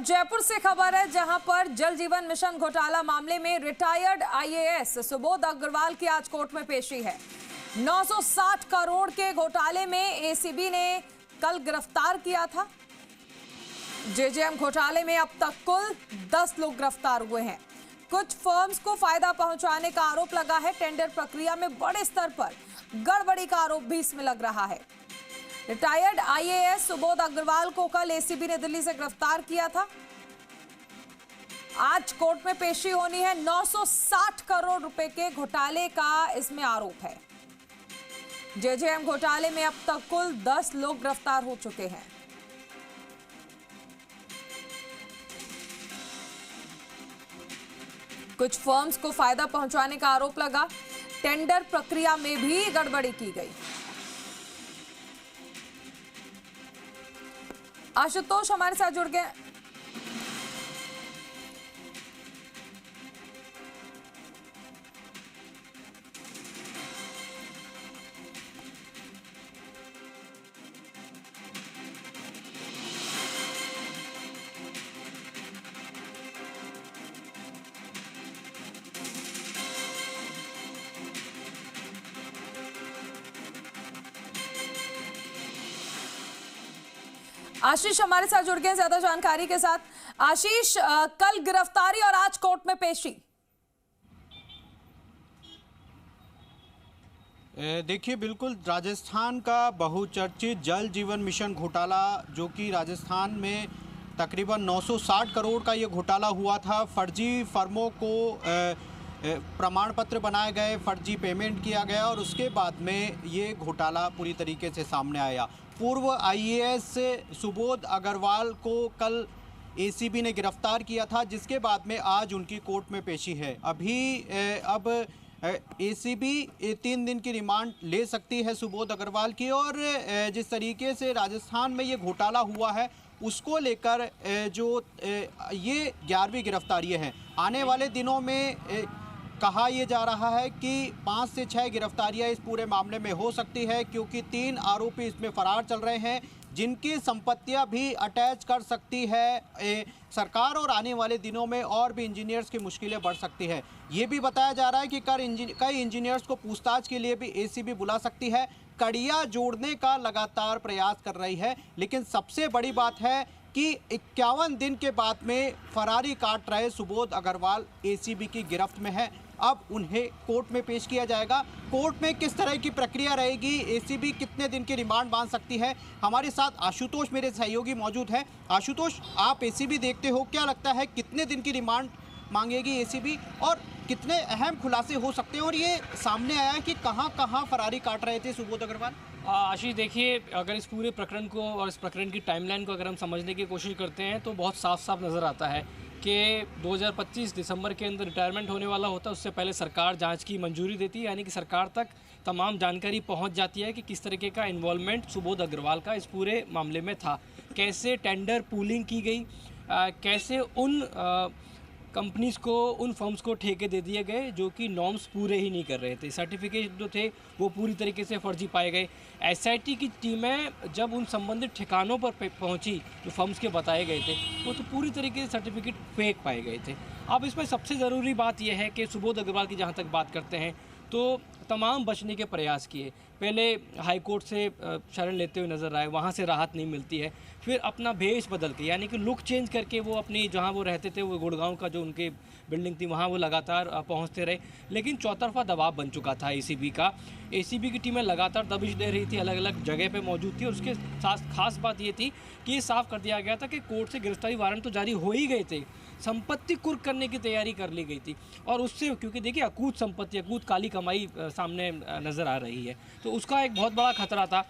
अब जयपुर से खबर है, जहां पर जल जीवन मिशन घोटाला मामले में रिटायर्ड आईएएस सुबोध अग्रवाल की आज कोर्ट में पेशी है। 960 करोड़ के घोटाले में एसीबी ने कल गिरफ्तार किया था। जेजेएम घोटाले में अब तक कुल 10 लोग गिरफ्तार हुए हैं। कुछ फर्म्स को फायदा पहुंचाने का आरोप लगा है। टेंडर प्रक्रिया में बड़े स्तर पर गड़बड़ी का आरोप भी इसमें लग रहा है। रिटायर्ड आईएएस सुबोध अग्रवाल को कल एसीबी ने दिल्ली से गिरफ्तार किया था। आज कोर्ट में पेशी होनी है। 960 करोड़ रुपए के घोटाले का इसमें आरोप है। जेजेएम घोटाले में अब तक कुल 10 लोग गिरफ्तार हो चुके हैं। कुछ फर्म्स को फायदा पहुंचाने का आरोप लगा। टेंडर प्रक्रिया में भी गड़बड़ी की गई। आशुतोष हमारे साथ जुड़ गए। आशीष हमारे साथ जुड़ गए ज्यादा जानकारी के साथ। आशीष, कल गिरफ्तारी और आज कोर्ट में पेशी। देखिए, बिल्कुल राजस्थान का बहुचर्चित जल जीवन मिशन घोटाला, जो कि राजस्थान में तकरीबन 960 करोड़ का ये घोटाला हुआ था। फर्जी फर्मों को प्रमाण पत्र बनाए गए, फर्जी पेमेंट किया गया और उसके बाद में ये घोटाला पूरी तरीके से सामने आया। पूर्व आईएएस सुबोध अग्रवाल को कल एसीबी ने गिरफ्तार किया था, जिसके बाद में आज उनकी कोर्ट में पेशी है। अब एसीबी 3 दिन की रिमांड ले सकती है सुबोध अग्रवाल की। और जिस तरीके से राजस्थान में ये घोटाला हुआ है, उसको लेकर जो ये 11वीं गिरफ्तारी है। आने वाले दिनों में कहा यह जा रहा है कि 5 से 6 गिरफ्तारियां इस पूरे मामले में हो सकती है, क्योंकि 3 आरोपी इसमें फरार चल रहे हैं, जिनकी संपत्तियां भी अटैच कर सकती है सरकार। और आने वाले दिनों में और भी इंजीनियर्स की मुश्किलें बढ़ सकती है। ये भी बताया जा रहा है कि कई इंजीनियर्स को पूछताछ के लिए भी एसीबी बुला सकती है। कड़ियाँ जोड़ने का लगातार प्रयास कर रही है। लेकिन सबसे बड़ी बात है कि 51 दिन के बाद में फरारी काट रहे सुबोध अग्रवाल एसीबी की गिरफ्त में है। अब उन्हें कोर्ट में पेश किया जाएगा। कोर्ट में किस तरह की प्रक्रिया रहेगी, एसीबी कितने दिन की रिमांड मांग सकती है, हमारे साथ आशुतोष मेरे सहयोगी मौजूद हैं। आशुतोष, आप एसीबी देखते हो, क्या लगता है कितने दिन की रिमांड मांगेगी एसीबी और कितने अहम खुलासे हो सकते हैं? और ये सामने आया है कि कहां फरारी काट रहे थे सुबोध अग्रवाल। आशीष, देखिए, अगर इस पूरे प्रकरण को और इस प्रकरण की टाइमलाइन को अगर हम समझने की कोशिश करते हैं तो बहुत साफ साफ नज़र आता है कि 2025 दिसंबर के अंदर रिटायरमेंट होने वाला होता है। उससे पहले सरकार जांच की मंजूरी देती है, यानी कि सरकार तक तमाम जानकारी पहुंच जाती है कि किस तरीके का इन्वॉल्वमेंट सुबोध अग्रवाल का इस पूरे मामले में था, कैसे टेंडर पूलिंग की गई, कैसे उन कंपनीज़ को, उन फर्म्स को ठेके दे दिए गए जो कि नॉर्म्स पूरे ही नहीं कर रहे थे। सर्टिफिकेट जो थे वो पूरी तरीके से फर्जी पाए गए। एसआईटी की टीमें जब उन संबंधित ठिकानों पर पहुंची जो फर्म्स के बताए गए थे, वो तो पूरी तरीके से सर्टिफिकेट फेक पाए गए थे। अब इसमें सबसे ज़रूरी बात यह है कि सुबोध अग्रवाल की जहाँ तक बात करते हैं तो तमाम बचने के प्रयास किए। पहले हाई कोर्ट से शरण लेते हुए नज़र आए, वहाँ से राहत नहीं मिलती है। फिर अपना भेष बदल के, यानी कि लुक चेंज करके वो अपनी जहाँ वो रहते थे, वो गुड़गांव का जो उनके बिल्डिंग थी, वहाँ वो लगातार पहुँचते रहे। लेकिन चौतरफा दबाव बन चुका था एसीबी का। एसीबी की टीमें लगातार दबिश दे रही थी, अलग अलग जगह पे मौजूद थी। और उसके साथ खास बात ये थी कि ये साफ कर दिया गया था कि कोर्ट से गिरफ्तारी वारंट तो जारी हो ही गए थे, संपत्ति कुर्क करने की तैयारी कर ली गई थी। और उससे, क्योंकि देखिए, अकूत संपत्ति, अकूत काली कमाई सामने नज़र आ रही है, तो उसका एक बहुत बड़ा खतरा था।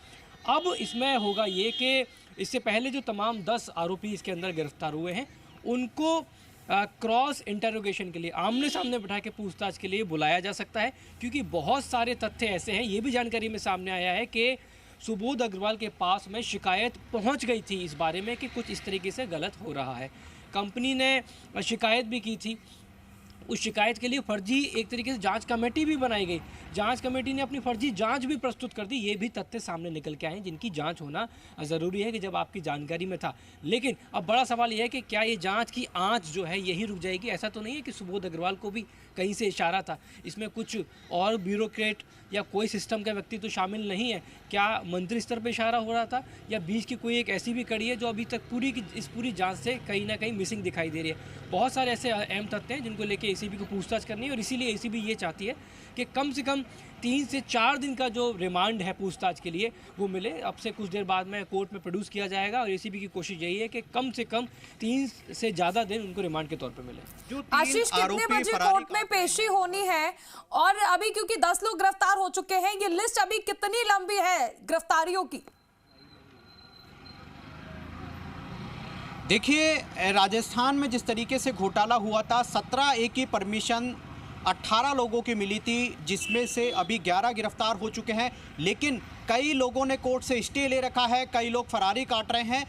अब इसमें होगा ये कि इससे पहले जो तमाम 10 आरोपी इसके अंदर गिरफ्तार हुए हैं, उनको क्रॉस इंटरोगेशन के लिए, आमने सामने बैठा के पूछताछ के लिए बुलाया जा सकता है। क्योंकि बहुत सारे तथ्य ऐसे हैं, ये भी जानकारी में सामने आया है कि सुबोध अग्रवाल के पास में शिकायत पहुंच गई थी इस बारे में कि कुछ इस तरीके से गलत हो रहा है। कंपनी ने शिकायत भी की थी। उस शिकायत के लिए फर्जी एक तरीके से जांच कमेटी भी बनाई गई, जांच कमेटी ने अपनी फर्जी जांच भी प्रस्तुत कर दी। ये भी तथ्य सामने निकल के आए हैं जिनकी जांच होना ज़रूरी है कि जब आपकी जानकारी में था। लेकिन अब बड़ा सवाल यह है कि क्या ये जांच की आंच जो है यही रुक जाएगी? ऐसा तो नहीं है कि सुबोध अग्रवाल को भी कहीं से इशारा था, इसमें कुछ और ब्यूरोक्रेट या कोई सिस्टम का व्यक्ति तो शामिल नहीं है? क्या मंत्री स्तर पर इशारा हो रहा था, या बीच की कोई एक ऐसी भी कड़ी है जो अभी तक इस पूरी जांच से कहीं ना कहीं मिसिंग दिखाई दे रही है? बहुत सारे ऐसे अहम तथ्य हैं जिनको लेके एसीबी को पूछताछ करनी है, और इसीलिए एसीबी ये चाहती है कि कम से कम 3 से 4 दिन का जो रिमांड है पूछताछ के लिए वो मिले। अब से कुछ देर बाद में कोर्ट में प्रोड्यूस किया जाएगा, और एसीबी की कोशिश यही है कि कम से कम 3 से ज़्यादा दिन उनको रिमांड के तौर पर मिले। आशीष, कितने बजे कोर्ट में पेशी होनी है? और अभी क्योंकि 10 लोग गिरफ्तार हो चुके हैं, ये लिस्ट अभी कितनी लंबी है गिरफ्तारियों की? देखिए, राजस्थान में जिस तरीके से घोटाला हुआ था, 17A की परमिशन 18 लोगों की मिली थी, जिसमें से अभी 11 गिरफ्तार हो चुके हैं। लेकिन कई लोगों ने कोर्ट से स्टे ले रखा है, कई लोग फरारी काट रहे हैं।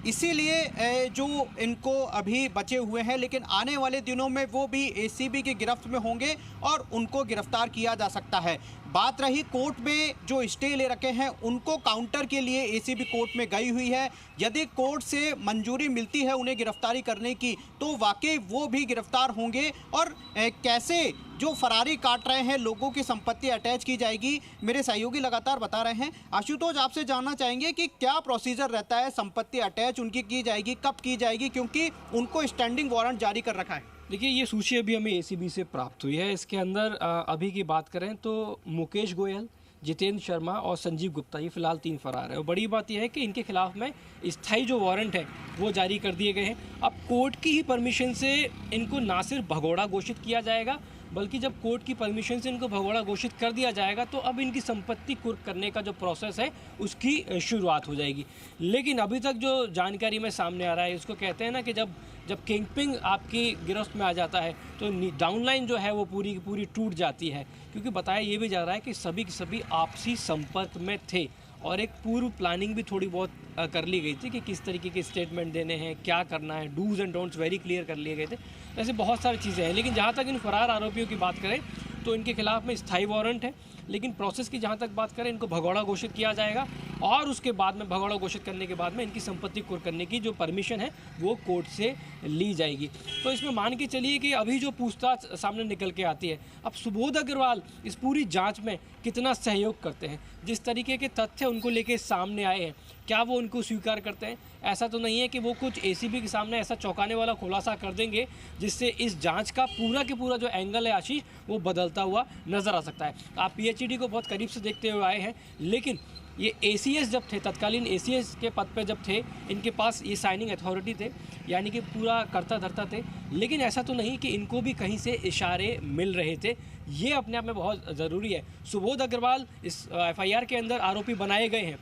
इसीलिए जो इनको अभी बचे हुए हैं, लेकिन आने वाले दिनों में वो भी एसीबी की गिरफ्त में होंगे और उनको गिरफ्तार किया जा सकता है। बात रही कोर्ट में जो स्टे ले रखे हैं, उनको काउंटर के लिए एसीबी कोर्ट में गई हुई है। यदि कोर्ट से मंजूरी मिलती है उन्हें गिरफ्तारी करने की, तो वाकई वो भी गिरफ्तार होंगे। और कैसे जो फरारी काट रहे हैं लोगों की संपत्ति अटैच की जाएगी, मेरे सहयोगी लगातार बता रहे हैं। आशुतोष, आपसे जानना चाहेंगे कि क्या प्रोसीजर रहता है, संपत्ति अटैच उनकी की जाएगी, कब की जाएगी, क्योंकि उनको स्टैंडिंग वारंट जारी कर रखा है? देखिए, ये सूची अभी हमें एसीबी से प्राप्त हुई है। इसके अंदर अभी की बात करें तो मुकेश गोयल, जितेंद्र शर्मा और संजीव गुप्ता, ये फिलहाल 3 फरार है। और बड़ी बात यह है कि इनके खिलाफ में स्थायी जो वारंट है वो जारी कर दिए गए हैं। अब कोर्ट की ही परमिशन से इनको ना सिर्फ भगोड़ा घोषित किया जाएगा, बल्कि जब कोर्ट की परमिशन से इनको भगोड़ा घोषित कर दिया जाएगा तो अब इनकी संपत्ति कुर्क करने का जो प्रोसेस है उसकी शुरुआत हो जाएगी। लेकिन अभी तक जो जानकारी में सामने आ रहा है, उसको कहते हैं ना कि जब किंगपिन आपकी गिरफ्त में आ जाता है तो डाउनलाइन जो है वो पूरी की पूरी टूट जाती है। क्योंकि बताया ये भी जा रहा है कि सभी के सभी आपसी संपर्क में थे, और एक पूर्व प्लानिंग भी थोड़ी बहुत कर ली गई थी कि किस तरीके के स्टेटमेंट देने हैं, क्या करना है, dos and don'ts very clear कर लिए गए थे। ऐसे बहुत सारी चीज़ें हैं। लेकिन जहाँ तक इन फरार आरोपियों की बात करें तो इनके खिलाफ में स्थायी वारंट है, लेकिन प्रोसेस की जहाँ तक बात करें, इनको भगोड़ा घोषित किया जाएगा, और उसके बाद में भगोड़ा घोषित करने के बाद में इनकी संपत्ति कुर्क करने की जो परमिशन है वो कोर्ट से ली जाएगी। तो इसमें मान के चलिए कि अभी जो पूछताछ सामने निकल के आती है, अब सुबोध अग्रवाल इस पूरी जांच में कितना सहयोग करते हैं, जिस तरीके के तथ्य उनको लेके सामने आए हैं, क्या वो उनको स्वीकार करते हैं? ऐसा तो नहीं है कि वो कुछ एसीबी के सामने ऐसा चौंकाने वाला खुलासा कर देंगे जिससे इस जांच का पूरा जो एंगल है आशीष, वो बदलता हुआ नज़र आ सकता है। आप पीएचईडी को बहुत करीब से देखते हुए आए हैं, लेकिन ये एसीएस जब थे, तत्कालीन एसीएस के पद पे जब थे, इनके पास ये साइनिंग अथॉरिटी थे, यानी कि पूरा करता धरता थे। लेकिन ऐसा तो नहीं कि इनको भी कहीं से इशारे मिल रहे थे। ये अपने आप में बहुत ज़रूरी है। सुबोध अग्रवाल इस एफआईआर के अंदर आरोपी बनाए गए हैं,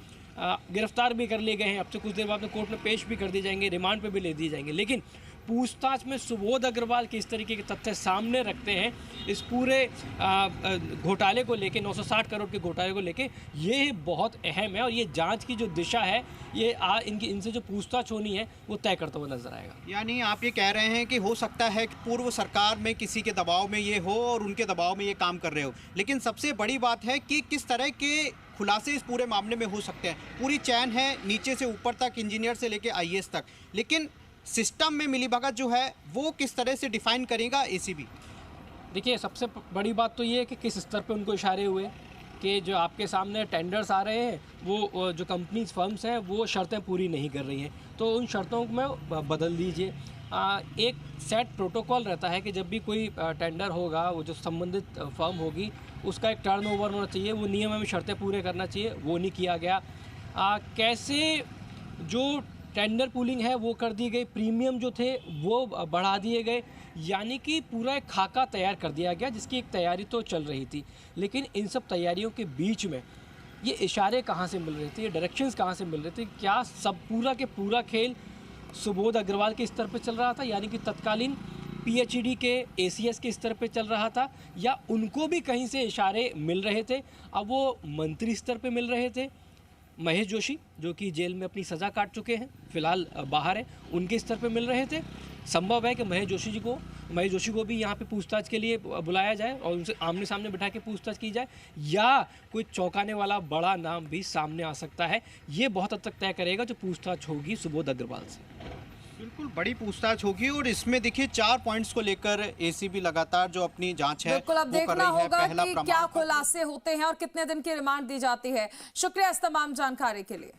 गिरफ्तार भी कर लिए गए हैं, अब से कुछ देर बाद में कोर्ट में पेश भी कर दिए जाएंगे, रिमांड पे भी ले दिए जाएंगे। लेकिन पूछताछ में सुबोध अग्रवाल के इस तरीके के तथ्य सामने रखते हैं इस पूरे घोटाले को लेके, 960 करोड़ के घोटाले को लेके, ये बहुत अहम है। और ये जांच की जो दिशा है, ये इनसे जो पूछताछ होनी है वो तय करता हुआ नजर आएगा। यानी आप ये कह रहे हैं कि हो सकता है कि पूर्व सरकार में किसी के दबाव में ये हो और उनके दबाव में ये काम कर रहे हो, लेकिन सबसे बड़ी बात है कि किस तरह के खुलासे इस पूरे मामले में हो सकते हैं। पूरी चैन है नीचे से ऊपर तक, इंजीनियर से लेके आईएएस तक, लेकिन सिस्टम में मिलीभगत जो है वो किस तरह से डिफाइन करेगा एसीबी? देखिए, सबसे बड़ी बात तो ये है कि किस स्तर पे उनको इशारे हुए कि जो आपके सामने टेंडर्स आ रहे हैं वो जो कंपनीज फर्म्स हैं वो शर्तें पूरी नहीं कर रही हैं, तो उन शर्तों में बदल दीजिए। एक सेट प्रोटोकॉल रहता है कि जब भी कोई टेंडर होगा, वो जो संबंधित फर्म होगी उसका एक टर्नओवर होना चाहिए, वो नियम में शर्तें पूरे करना चाहिए, वो नहीं किया गया। कैसे जो टेंडर पूलिंग है वो कर दी गई, प्रीमियम जो थे वो बढ़ा दिए गए, यानी कि पूरा एक खाका तैयार कर दिया गया जिसकी एक तैयारी तो चल रही थी। लेकिन इन सब तैयारियों के बीच में ये इशारे कहाँ से मिल रहे थे, ये डायरेक्शंस कहाँ से मिल रहे थे? क्या सब पूरा के पूरा खेल सुबोध अग्रवाल के स्तर पर चल रहा था, यानी कि तत्कालीन पीएचईडी के एसीएस के स्तर पे चल रहा था, या उनको भी कहीं से इशारे मिल रहे थे? अब वो मंत्री स्तर पे मिल रहे थे महेश जोशी जो कि जेल में अपनी सज़ा काट चुके हैं, फिलहाल बाहर है, उनके स्तर पे मिल रहे थे। संभव है कि महेश जोशी को भी यहाँ पे पूछताछ के लिए बुलाया जाए और उनसे आमने सामने बिठा के पूछताछ की जाए, या कोई चौंकाने वाला बड़ा नाम भी सामने आ सकता है। ये बहुत हद तक तय करेगा जो पूछताछ होगी सुबोध अग्रवाल से। बिल्कुल बड़ी पूछताछ होगी और इसमें देखिए 4 पॉइंट्स को लेकर एसीबी लगातार जो अपनी जांच है बिल्कुल अब वो कर देखना रही है। होगा पहला कि क्या खुलासे होते हैं और कितने दिन की रिमांड दी जाती है। शुक्रिया इस तमाम जानकारी के लिए।